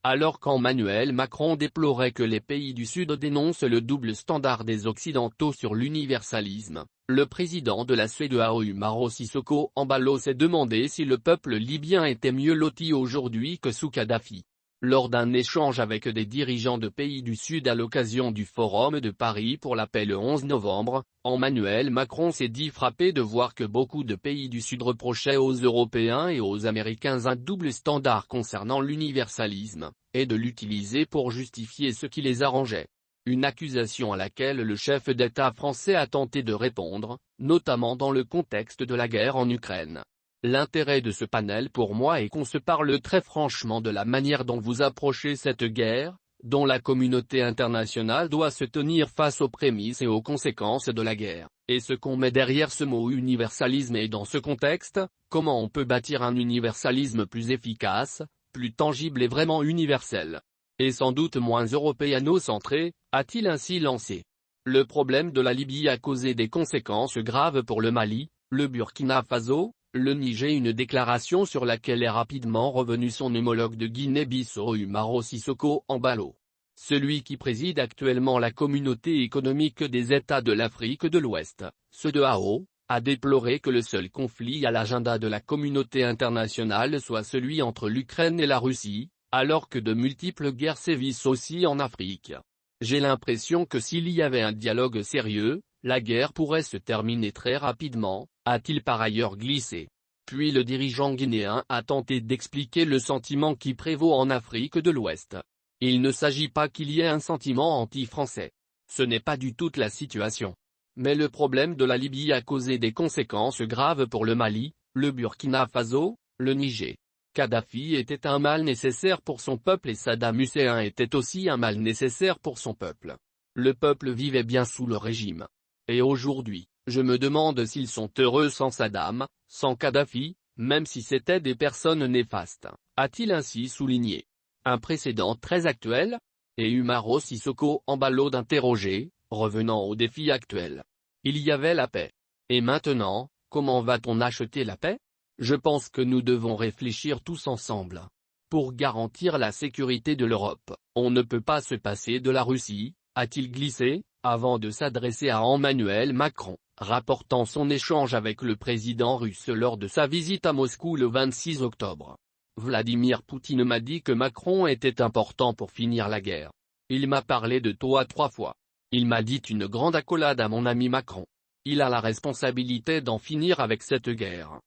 Alors qu'Emmanuel Macron déplorait que les pays du Sud dénoncent le double standard des Occidentaux sur l'universalisme, le président de la CEDEAO Umaro Sissoko Embalo s'est demandé si le peuple libyen était mieux loti aujourd'hui que sous Kadhafi. Lors d'un échange avec des dirigeants de pays du Sud à l'occasion du Forum de Paris pour la paix le 11 novembre, Emmanuel Macron s'est dit frappé de voir que beaucoup de pays du Sud reprochaient aux Européens et aux Américains un double standard concernant l'universalisme, et de l'utiliser pour justifier ce qui les arrangeait. Une accusation à laquelle le chef d'État français a tenté de répondre, notamment dans le contexte de la guerre en Ukraine. L'intérêt de ce panel pour moi est qu'on se parle très franchement de la manière dont vous approchez cette guerre, dont la communauté internationale doit se tenir face aux prémices et aux conséquences de la guerre, et ce qu'on met derrière ce mot universalisme et dans ce contexte, comment on peut bâtir un universalisme plus efficace, plus tangible et vraiment universel. Et sans doute moins européano-centré, a-t-il ainsi lancé. Le problème de la Libye a causé des conséquences graves pour le Mali, le Burkina Faso, le Niger. Une déclaration sur laquelle est rapidement revenu son homologue de Guinée-Bissau Umaro Sissoko Embalo. Celui qui préside actuellement la communauté économique des États de l'Afrique de l'Ouest, CEDEAO, a déploré que le seul conflit à l'agenda de la communauté internationale soit celui entre l'Ukraine et la Russie, alors que de multiples guerres sévissent aussi en Afrique. J'ai l'impression que s'il y avait un dialogue sérieux, la guerre pourrait se terminer très rapidement, a-t-il par ailleurs glissé. Puis le dirigeant guinéen a tenté d'expliquer le sentiment qui prévaut en Afrique de l'Ouest. Il ne s'agit pas qu'il y ait un sentiment anti-français. Ce n'est pas du tout la situation. Mais le problème de la Libye a causé des conséquences graves pour le Mali, le Burkina Faso, le Niger. Kadhafi était un mal nécessaire pour son peuple et Saddam Hussein était aussi un mal nécessaire pour son peuple. Le peuple vivait bien sous le régime. Et aujourd'hui, je me demande s'ils sont heureux sans Saddam, sans Kadhafi, même si c'étaient des personnes néfastes, a-t-il ainsi souligné. Un précédent très actuel ? Et Umaro Sissoko Embalo d'interroger, revenant au défi actuel. Il y avait la paix. Et maintenant, comment va-t-on acheter la paix ? Je pense que nous devons réfléchir tous ensemble. Pour garantir la sécurité de l'Europe, on ne peut pas se passer de la Russie, a-t-il glissé, avant de s'adresser à Emmanuel Macron, rapportant son échange avec le président russe lors de sa visite à Moscou le 26 octobre. Vladimir Poutine m'a dit que Macron était important pour finir la guerre. Il m'a parlé de toi 3 fois. Il m'a dit une grande accolade à mon ami Macron. Il a la responsabilité d'en finir avec cette guerre.